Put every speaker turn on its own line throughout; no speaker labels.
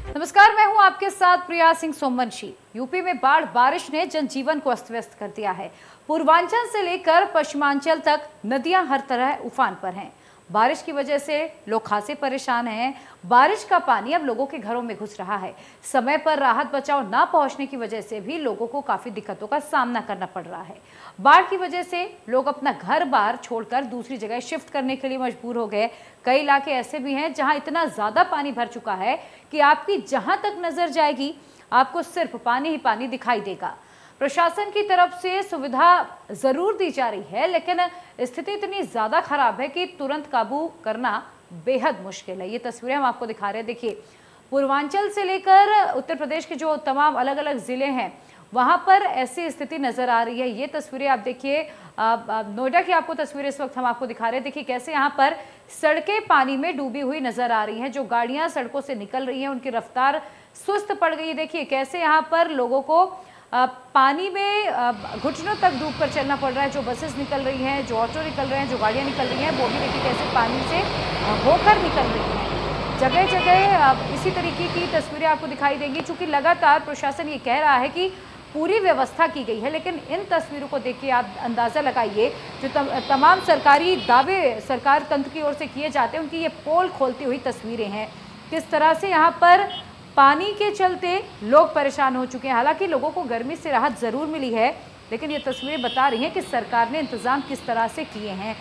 नमस्कार, मैं हूं आपके साथ प्रिया सिंह सोमवंशी। यूपी में बारिश ने जनजीवन को अस्त व्यस्त कर दिया है। पूर्वांचल से लेकर पश्चिमांचल तक नदियां हर तरह उफान पर हैं। बारिश की वजह से लोग खासे परेशान हैं। बारिश का पानी अब लोगों के घरों में घुस रहा है। समय पर राहत बचाव ना पहुंचने की वजह से भी लोगों को काफी दिक्कतों का सामना करना पड़ रहा है। बाढ़ की वजह से लोग अपना घर बार छोड़कर दूसरी जगह शिफ्ट करने के लिए मजबूर हो गए। कई इलाके ऐसे भी हैं जहां इतना ज्यादा पानी भर चुका है कि आपकी जहां तक नजर जाएगी आपको सिर्फ पानी ही पानी दिखाई देगा। प्रशासन की तरफ से सुविधा जरूर दी जा रही है, लेकिन स्थिति इतनी ज्यादा खराब है कि तुरंत काबू करना बेहद मुश्किल है। ये तस्वीरें हम आपको दिखा रहे हैं। देखिए, पूर्वांचल से लेकर उत्तर प्रदेश के जो तमाम अलग अलग जिले हैं वहां पर ऐसी स्थिति नजर आ रही है। ये तस्वीरें आप देखिए, नोएडा की आपको तस्वीरें इस वक्त हम आपको दिखा रहे हैं। देखिए कैसे यहाँ पर सड़कें पानी में डूबी हुई नजर आ रही हैं। जो गाड़ियां सड़कों से निकल रही हैं उनकी रफ्तार सुस्त पड़ गई है। देखिए कैसे यहाँ पर लोगों को पानी में घुटनों तक डूबकर चलना पड़ रहा है। जो बसेस निकल रही हैं, जो ऑटो निकल रहे हैं, जो गाड़ियां निकल रही हैं, वो भी देखिए कैसे पानी से होकर निकल रही हैं। जगह जगह इसी तरीके की तस्वीरें आपको दिखाई देंगी। चूंकि लगातार प्रशासन ये कह रहा है कि पूरी व्यवस्था की गई है, लेकिन इन तस्वीरों को देख के आप अंदाज़ा लगाइए जो तमाम सरकारी दावे सरकार तंत्र की ओर से किए जाते हैं उनकी ये पोल खोलती हुई तस्वीरें हैं। किस तरह से यहाँ पर पानी के चलते लोग परेशान हो चुके हैं। हालांकि लोगों को गर्मी से राहत ज़रूर मिली है, लेकिन ये तस्वीरें बता रही हैं कि सरकार ने इंतज़ाम किस तरह से किए हैं।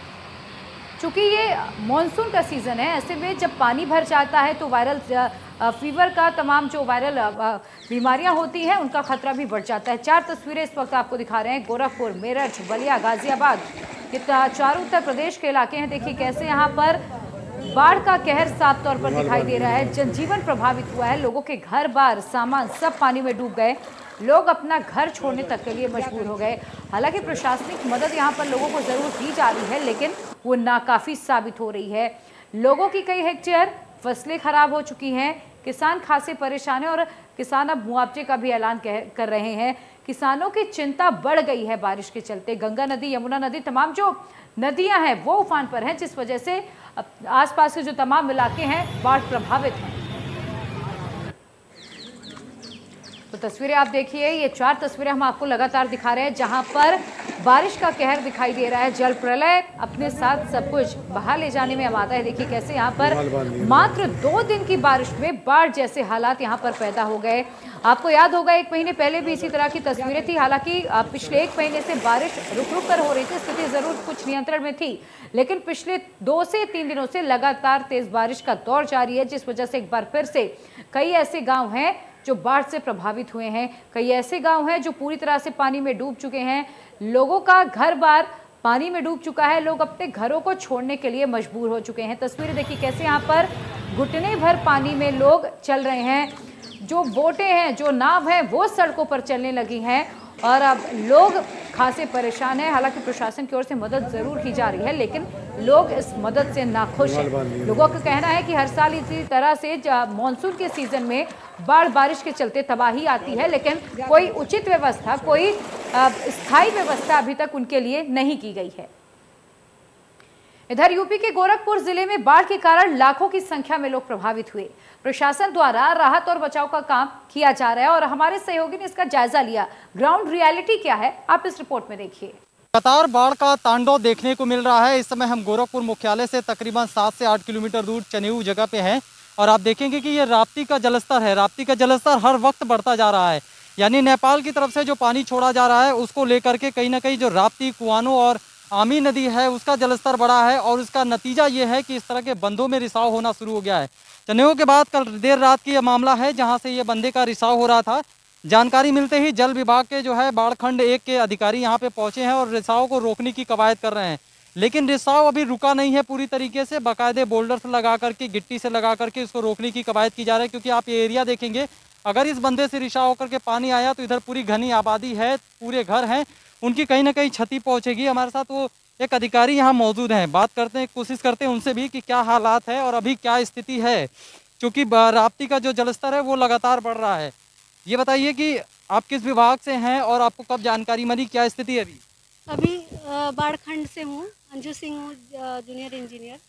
चूँकि ये मॉनसून का सीज़न है, ऐसे में जब पानी भर जाता है तो वायरल फीवर का तमाम जो वायरल बीमारियां होती हैं उनका खतरा भी बढ़ जाता है। 4 तस्वीरें इस वक्त आपको दिखा रहे हैं। गोरखपुर, मेरठ, बलिया, गाजियाबाद, ये चारों उत्तर प्रदेश के इलाके हैं। देखिए कैसे यहाँ पर बाढ़ का कहर साफ तौर पर दिखाई दे रहा है। जनजीवन प्रभावित हुआ है। लोगों के घर बार सामान सब पानी में डूब गए। लोग अपना घर छोड़ने तक के लिए मजबूर हो गए। हालांकि प्रशासनिक मदद यहाँ पर लोगों को जरूर दी जा रही है, लेकिन वो नाकाफी साबित हो रही है। लोगों की कई हेक्टेयर फसलें खराब हो चुकी हैं। किसान खासे परेशान हैं और किसान अब मुआवजे का भी ऐलान कर रहे हैं। किसानों की चिंता बढ़ गई है बारिश के चलते। गंगा नदी, यमुना नदी, तमाम जो नदियां हैं वो उफान पर हैं, जिस वजह से आसपास के जो तमाम इलाके हैं बाढ़ प्रभावित हैं। तो तस्वीरें आप देखिए, ये 4 तस्वीरें हम आपको लगातार दिखा रहे हैं जहां पर बारिश का कहर दिखाई दे रहा है। जल प्रलय अपने साथ सब कुछ बहा ले जाने में आमादा है। देखिए कैसे यहाँ पर मात्र 2 दिन की बारिश में बाढ़ जैसे हालात यहाँ पर पैदा हो गए। आपको याद होगा 1 महीने पहले भी इसी तरह की तस्वीरें थी। हालांकि पिछले 1 महीने से बारिश रुक रुक कर हो रही थी, स्थिति जरूर कुछ नियंत्रण में थी, लेकिन पिछले 2 से 3 दिनों से लगातार तेज बारिश का दौर जारी है, जिस वजह से एक बार फिर से कई ऐसे गाँव हैं जो बाढ़ से प्रभावित हुए हैं। कई ऐसे गांव हैं जो पूरी तरह से पानी में डूब चुके हैं। लोगों का घर बार पानी में डूब चुका है। लोग अपने घरों को छोड़ने के लिए मजबूर हो चुके हैं। तस्वीरें देखिए कैसे यहाँ पर घुटने भर पानी में लोग चल रहे हैं। जो बोटें हैं, जो नाव हैं, वो सड़कों पर चलने लगी हैं और अब लोग खासे परेशान हैं। हालांकि प्रशासन की ओर से मदद जरूर की जा रही है, लेकिन लोग इस मदद से नाखुश हैं। लोगों का कहना है कि हर साल इसी तरह से मानसून के सीजन में बारिश के चलते तबाही आती है, लेकिन कोई उचित व्यवस्था, कोई स्थायी व्यवस्था अभी तक उनके लिए नहीं की गई है। इधर यूपी के गोरखपुर जिले में बाढ़ के कारण लाखों की संख्या में लोग प्रभावित हुए। प्रशासन द्वारा राहत और बचाव का काम किया जा रहा है और हमारे सहयोगी ने इसका जायजा लिया। ग्राउंड रियलिटी क्या है, आप इस रिपोर्ट में देखिए।
लगातार बाढ़ का तांडव देखने को मिल रहा है। इस समय हम गोरखपुर मुख्यालय से तकरीबन 7 से 8 किलोमीटर दूर चनेऊ जगह पे हैं और आप देखेंगे कि ये राप्ती का जलस्तर है। राप्ती का जलस्तर हर वक्त बढ़ता जा रहा है, यानी नेपाल की तरफ से जो पानी छोड़ा जा रहा है उसको लेकर के कहीं ना कहीं जो राप्ती, कुआनो और आमी नदी है उसका जलस्तर बढ़ा है और उसका नतीजा ये है कि इस तरह के बंदों में रिसाव होना शुरू हो गया है। चनेऊ के बाद कल देर रात की यह मामला है जहाँ से ये बंदे का रिसाव हो रहा था। जानकारी मिलते ही जल विभाग के जो है बाढ़खंड 1 के अधिकारी यहाँ पे पहुँचे हैं और रिसाव को रोकने की कवायद कर रहे हैं, लेकिन रिसाव अभी रुका नहीं है पूरी तरीके से। बाकायदे बोल्डर्स लगा करके, गिट्टी से लगा करके इसको रोकने की कवायद की जा रही है, क्योंकि आप ये एरिया देखेंगे, अगर इस बंदे से रिसाव होकर के पानी आया तो इधर पूरी घनी आबादी है, पूरे घर हैं, उनकी कहीं ना कहीं क्षति पहुँचेगी। हमारे साथ वो एक अधिकारी यहाँ मौजूद हैं, बात करते हैं, कोशिश करते हैं उनसे भी कि क्या हालात है और अभी क्या स्थिति है, क्योंकि राप्ती का जो जलस्तर है वो लगातार बढ़ रहा है। ये बताइए कि आप किस विभाग से हैं और आपको कब जानकारी मिली, क्या स्थिति है अभी?
अभी बाढ़खंड से हूँ, अंजू सिंह हूँ, जूनियर इंजीनियर।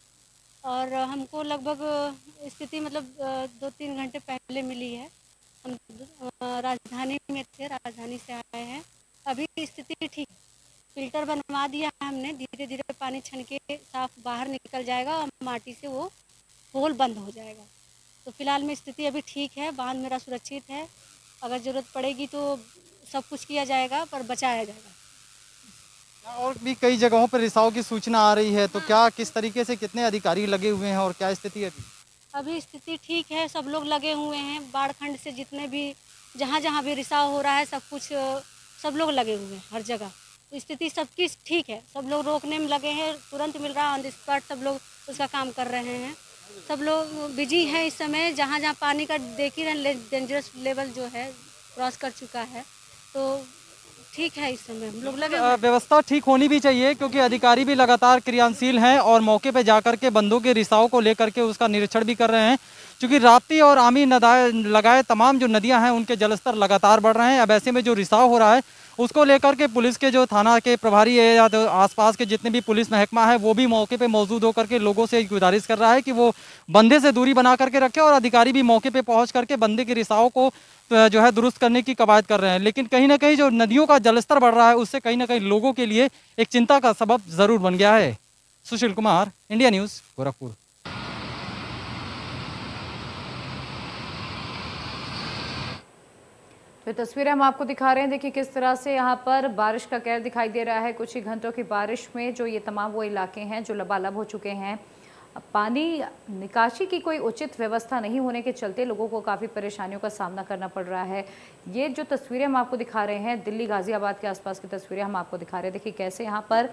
और हमको लगभग स्थिति मतलब 2-3 घंटे पहले मिली है। हम राजधानी में थे, राजधानी से आए हैं। अभी स्थिति ठीक, फिल्टर बनवा दिया है हमने, धीरे धीरे पानी छन के साफ बाहर निकल जाएगा और माटी से वो होल बंद हो जाएगा। तो फिलहाल में स्थिति अभी ठीक है, बांध मेरा सुरक्षित है। अगर ज़रूरत पड़ेगी तो सब कुछ किया जाएगा, पर बचाया जाएगा।
और भी कई जगहों पर रिसाव की सूचना आ रही है, तो क्या किस तरीके से कितने अधिकारी लगे हुए हैं और क्या स्थिति है अभी?
अभी स्थिति ठीक है, सब लोग लगे हुए हैं। बाढ़ खंड से जितने भी जहाँ जहाँ भी रिसाव हो रहा है सब कुछ सब लोग लगे हुए हैं हर जगह। तो स्थिति सबकी ठीक है, सब लोग रोकने में लगे हैं, तुरंत मिल रहा है ऑन द स्पॉट, सब लोग उसका काम कर रहे हैं। सब लोग बिजी हैं इस समय, जहाँ जहाँ पानी का देख ही रहे डेंजरस लेवल जो है क्रॉस कर चुका है, तो ठीक है इस समय हम लोग लगे हुए हैं।
व्यवस्था ठीक होनी भी चाहिए क्योंकि अधिकारी भी लगातार क्रियाशील हैं और मौके पे जाकर के बंदों के रिसाव को लेकर के उसका निरीक्षण भी कर रहे हैं। क्योंकि राप्ती और आमी लगाए तमाम जो नदियां हैं उनके जलस्तर लगातार बढ़ रहे हैं। अब ऐसे में जो रिसाव हो रहा है उसको लेकर के पुलिस के जो थाना के प्रभारी है या तो आसपास के जितने भी पुलिस महकमा है वो भी मौके पे मौजूद होकर के लोगों से गुजारिश कर रहा है कि वो बंदे से दूरी बना करके रखे और अधिकारी भी मौके पे पहुंच करके बंदे के रिसाव को जो है दुरुस्त करने की कवायद कर रहे हैं। लेकिन कहीं ना कहीं जो नदियों का जलस्तर बढ़ रहा है उससे कहीं ना कहीं लोगों के लिए एक चिंता का सबब जरूर बन गया है। Sushil Kumar, India news, Gorakhpur.
तो तस्वीरें हम आपको दिखा रहे हैं, देखिए किस तरह से यहाँ पर बारिश का कहर दिखाई दे रहा है। कुछ ही घंटों की बारिश में जो ये तमाम वो इलाके हैं जो लबालब हो चुके हैं, पानी निकासी की कोई उचित व्यवस्था नहीं होने के चलते लोगों को काफ़ी परेशानियों का सामना करना पड़ रहा है। ये जो तस्वीरें हम आपको दिखा रहे हैं दिल्ली गाजियाबाद के आसपास की तस्वीरें हम आपको दिखा रहे हैं। देखिए कैसे यहाँ पर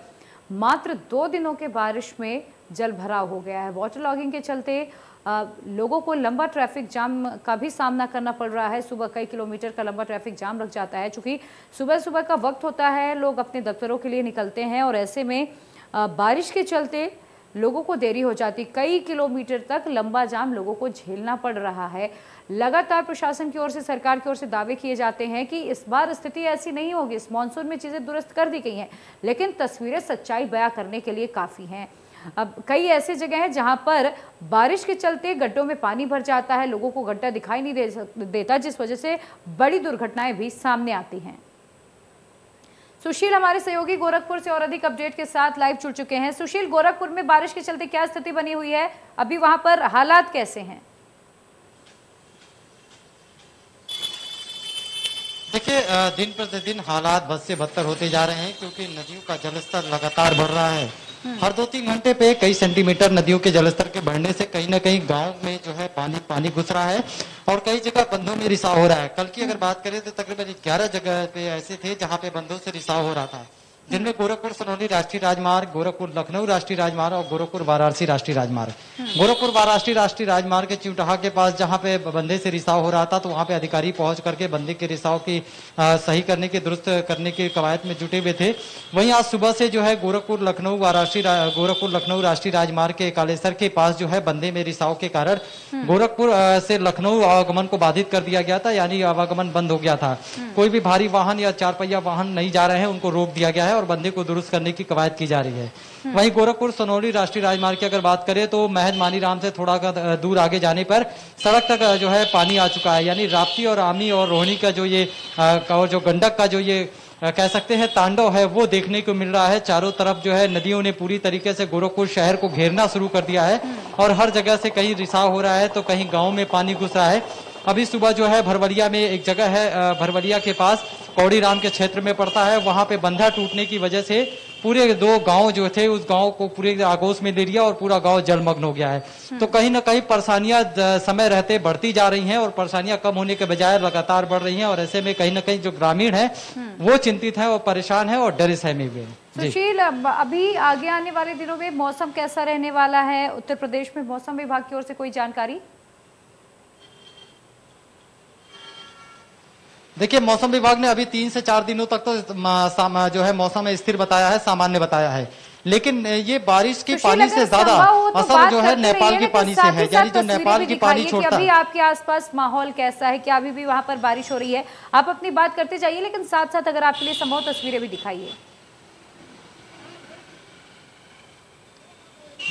मात्र 2 दिनों के बारिश में जल भराव हो गया है। वाटर लॉगिंग के चलते लोगों को लंबा ट्रैफिक जाम का भी सामना करना पड़ रहा है। सुबह कई किलोमीटर का लंबा ट्रैफिक जाम लग जाता है। चूँकि सुबह सुबह का वक्त होता है, लोग अपने दफ्तरों के लिए निकलते हैं और ऐसे में बारिश के चलते लोगों को देरी हो जाती। कई किलोमीटर तक लंबा जाम लोगों को झेलना पड़ रहा है। लगातार प्रशासन की ओर से, सरकार की ओर से दावे किए जाते हैं कि इस बार स्थिति ऐसी नहीं होगी, इस मानसून में चीज़ें दुरुस्त कर दी गई हैं, लेकिन तस्वीरें सच्चाई बयां करने के लिए काफ़ी हैं। अब कई ऐसी जगह हैं जहां पर बारिश के चलते गड्ढों में पानी भर जाता है, लोगों को गड्ढा दिखाई नहीं देता, जिस वजह से बड़ी दुर्घटनाएं भी सामने आती हैं। सुशील हमारे सहयोगी गोरखपुर से और अधिक अपडेट के साथ लाइव जुड़ चुके हैं। सुशील, गोरखपुर में बारिश के चलते क्या स्थिति बनी हुई है, अभी वहां पर हालात कैसे हैं?
देखिए, दिन प्रतिदिन हालात बद से बदतर होते जा रहे हैं क्योंकि नदियों का जलस्तर लगातार बढ़ रहा है। हर 2-3 घंटे पे कई सेंटीमीटर नदियों के जलस्तर के बढ़ने से कहीं ना कहीं गांव में जो है पानी घुस रहा है और कई जगह बंधों में रिसाव हो रहा है। कल की अगर बात करें तो तकरीबन 11 जगह पे ऐसे थे जहां पे बंधों से रिसाव हो रहा था, जिनमें गोरखपुर सनौली राष्ट्रीय राजमार्ग, गोरखपुर लखनऊ राष्ट्रीय राजमार्ग और गोरखपुर वाराणसी राष्ट्रीय राजमार्ग। गोरखपुर वाराणसी राष्ट्रीय राजमार्ग के चिवटाहा के पास जहां पे बंदे से रिसाव हो रहा था तो वहां पे अधिकारी पहुंच करके बंदे के रिसाव की सही करने के, दुरुस्त करने की कवायद में जुटे हुए थे। वहीं आज सुबह से जो है गोरखपुर लखनऊ राष्ट्रीय राजमार्ग के कालेसर के पास जो है बंदे में रिसाव के कारण गोरखपुर से लखनऊ आवागमन को बाधित कर दिया गया था, यानी आवागमन बंद हो गया था। कोई भी भारी वाहन या 4 पहिया वाहन नहीं जा रहे हैं, उनको रोक दिया गया है और बंदे को दुरुस्त करने की कवायद की जा रही है। वहीं गोरखपुर सनौली राष्ट्रीय राजमार्ग की अगर बात करें तो महज मानीराम से थोड़ा दूर आगे जाने पर सड़क तक जो है पानी आ चुका है, यानी राप्ती और आमी और रोहिणी का जो ये और जो गंडक का जो ये कह सकते हैं तांडव है वो देखने को मिल रहा है। चारों तरफ जो है नदियों ने पूरी तरीके से गोरखपुर शहर को घेरना शुरू कर दिया है और हर जगह से कहीं रिसाव हो रहा है तो कहीं गाँव में पानी घुस रहा है। अभी सुबह जो है भरवलिया में एक जगह है, भरवलिया के पास कौड़ीराम के क्षेत्र में पड़ता है, वहां पे बंधा टूटने की वजह से पूरे 2 गांव जो थे उस गांव को पूरे आगोश में ले लिया और पूरा गांव जलमग्न हो गया है। तो कहीं ना कहीं परेशानियां समय रहते बढ़ती जा रही हैं और परेशानियां कम होने के बजाय लगातार बढ़ रही हैं और ऐसे में कहीं ना कहीं जो ग्रामीण है वो चिंतित है और परेशान है और डरे सहमे हुए हैं।
सुशील, अभी आगे आने वाले दिनों में मौसम कैसा रहने वाला है उत्तर प्रदेश में? मौसम विभाग की ओर से कोई जानकारी?
देखिए, मौसम विभाग ने अभी 3 से 4 दिनों तक तो जो है मौसम स्थिर बताया है, सामान्य बताया है, लेकिन ये बारिश की पानी से ज्यादा असर जो है नेपाल की पानी से है, यानी जो नेपाल की पानी छोड़ता है।
अभी आपके आसपास माहौल कैसा है, क्या अभी भी वहां पर बारिश हो रही है? आप अपनी बात करते जाइए, लेकिन साथ साथ अगर आपके लिए संभव तस्वीरें भी दिखाइए।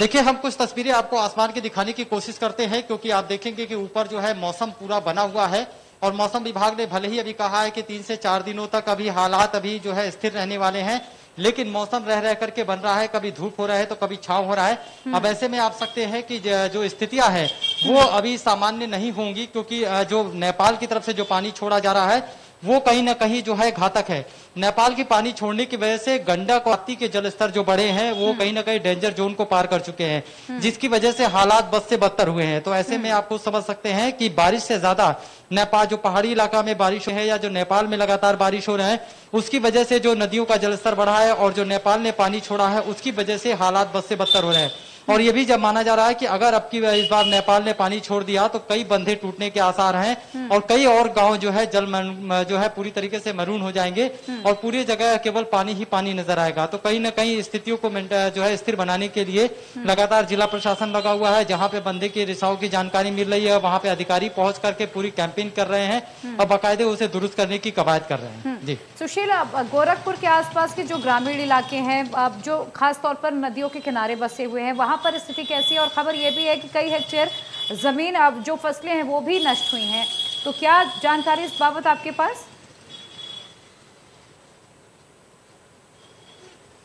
देखिए, हम कुछ तस्वीरें आपको आसमान की दिखाने की कोशिश करते हैं, क्योंकि आप देखेंगे कि ऊपर जो है मौसम पूरा बना हुआ है और मौसम विभाग ने भले ही अभी कहा है कि 3 से 4 दिनों तक अभी हालात अभी जो है स्थिर रहने वाले हैं, लेकिन मौसम रह रह करके बन रहा है, कभी धूप हो रहा है तो कभी छांव हो रहा है। अब ऐसे में आप सकते हैं कि जो स्थितियां हैं वो अभी सामान्य नहीं होंगी, क्योंकि जो नेपाल की तरफ से जो पानी छोड़ा जा रहा है वो कहीं ना कहीं जो है घातक है। नेपाल की पानी छोड़ने की वजह से गंडक और ताप्ती के जलस्तर जो बढ़े हैं वो कहीं ना कहीं डेंजर जोन को पार कर चुके हैं, जिसकी वजह से हालात बद से बदतर हुए हैं। तो ऐसे में आपको समझ सकते हैं कि बारिश से ज्यादा नेपाल जो पहाड़ी इलाका में बारिश है या जो नेपाल में लगातार बारिश हो रहा है उसकी वजह से जो नदियों का जलस्तर बढ़ा है और जो नेपाल ने पानी छोड़ा है उसकी वजह से हालात बद से बदतर हो रहे हैं। और ये भी जब माना जा रहा है कि अगर अब की इस बार नेपाल ने पानी छोड़ दिया तो कई बंधे टूटने के आसार हैं और कई और गांव जो है जो है पूरी तरीके से मरून हो जाएंगे और पूरी जगह केवल पानी ही पानी नजर आएगा। तो कहीं ना कहीं स्थितियों को जो है स्थिर बनाने के लिए लगातार जिला प्रशासन लगा हुआ है। जहाँ पे बंधे के रिसाव की जानकारी मिल रही है वहाँ पे अधिकारी पहुंच करके पूरी कैंपेन कर रहे हैं और बाकायदे उसे दुरुस्त करने की कवायद कर रहे हैं। जी
सुशील, गोरखपुर के आसपास के जो ग्रामीण इलाके हैं, अब जो खास तौर पर नदियों के किनारे बसे हुए हैं, वहां पर स्थिति कैसी है? और खबर यह भी है कि कई हेक्टेयर जमीन, अब जो फसलें हैं वो भी नष्ट हुई हैं, तो क्या जानकारी इस बाबत आपके पास?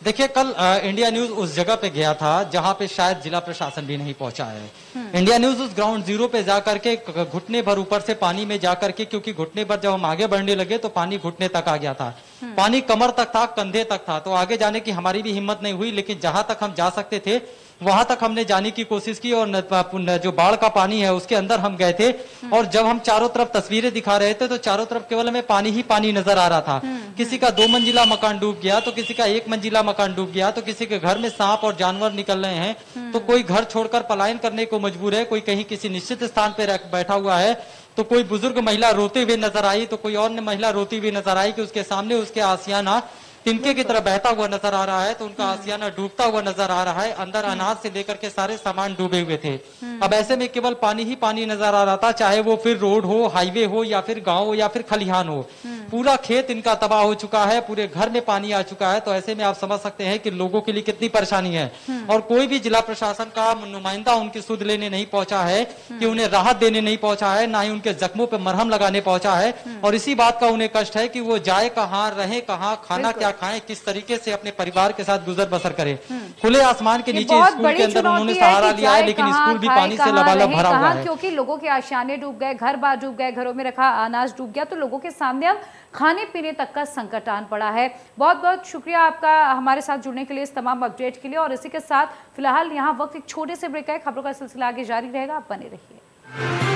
देखिए, कल इंडिया न्यूज उस जगह पे गया था जहां पे शायद जिला प्रशासन भी नहीं पहुंचा है। इंडिया न्यूज उस ग्राउंड जीरो पे जाकर के घुटने भर ऊपर से पानी में जाकर के, क्योंकि घुटने भर जब हम आगे बढ़ने लगे तो पानी घुटने तक आ गया था, पानी कमर तक था, कंधे तक था। तो आगे जाने की हमारी भी हिम्मत नहीं हुई, लेकिन जहां तक हम जा सकते थे वहां तक हमने जाने की कोशिश की और जो बाढ़ का पानी है उसके अंदर हम गए थे। और जब हम चारों तरफ तस्वीरें दिखा रहे थे तो चारों तरफ केवल हमें पानी ही पानी नजर आ रहा था। किसी का 2 मंजिला मकान डूब गया तो किसी का 1 मंजिला मकान डूब गया, तो किसी के घर में सांप और जानवर निकल रहे हैं, तो कोई घर छोड़कर पलायन करने को मजबूर है, कोई कहीं किसी निश्चित स्थान पे बैठा हुआ है, तो कोई बुजुर्ग महिला रोते हुए नजर आई, तो कोई और महिला रोती हुई नजर आई कि उसके सामने उसके आसियाना तिनके की तरह बहता हुआ नजर आ रहा है, तो उनका आसियाना डूबता हुआ नजर आ रहा है। अंदर अनाज से लेकर के सारे सामान डूबे हुए थे। अब ऐसे में केवल पानी ही पानी नजर आ रहा था, चाहे वो फिर रोड हो, हाईवे हो या फिर गांव हो या फिर खलिहान हो। पूरा खेत इनका तबाह हो चुका है, पूरे घर में पानी आ चुका है। तो ऐसे में आप समझ सकते हैं कि लोगों के लिए कितनी परेशानी है। और कोई भी जिला प्रशासन का नुमाइंदा उनकी सुध लेने नहीं पहुंचा है, कि उन्हें राहत देने नहीं पहुंचा है, ना ही उनके जख्मों पर मरहम लगाने पहुंचा है। और इसी बात का उन्हें कष्ट है कि वो जाए कहाँ, रहे कहाँ, खाना क्या खाएं, किस तरीके से अपने परिवार के साथ गुजर बसर करें। खुले आसमान के नीचे स्कूल के अंदर उन्होंने सहारा लिया है, लेकिन स्कूल भी पानी से लबालब भरा हुआ है,
क्योंकि लोगों के आशियाने डूब गए, घर बार डूब गए, घरों में रखा अनाज डूब गया, तो लोगों के सामने अब खाने पीने तक का संकट आन पड़ा है। बहुत बहुत शुक्रिया आपका हमारे साथ जुड़ने के लिए, इस तमाम अपडेट के लिए। और इसी के साथ फिलहाल यहाँ वक्त एक छोटे से ब्रेक है, खबरों का सिलसिला आगे जारी रहेगा, आप बने रहिए।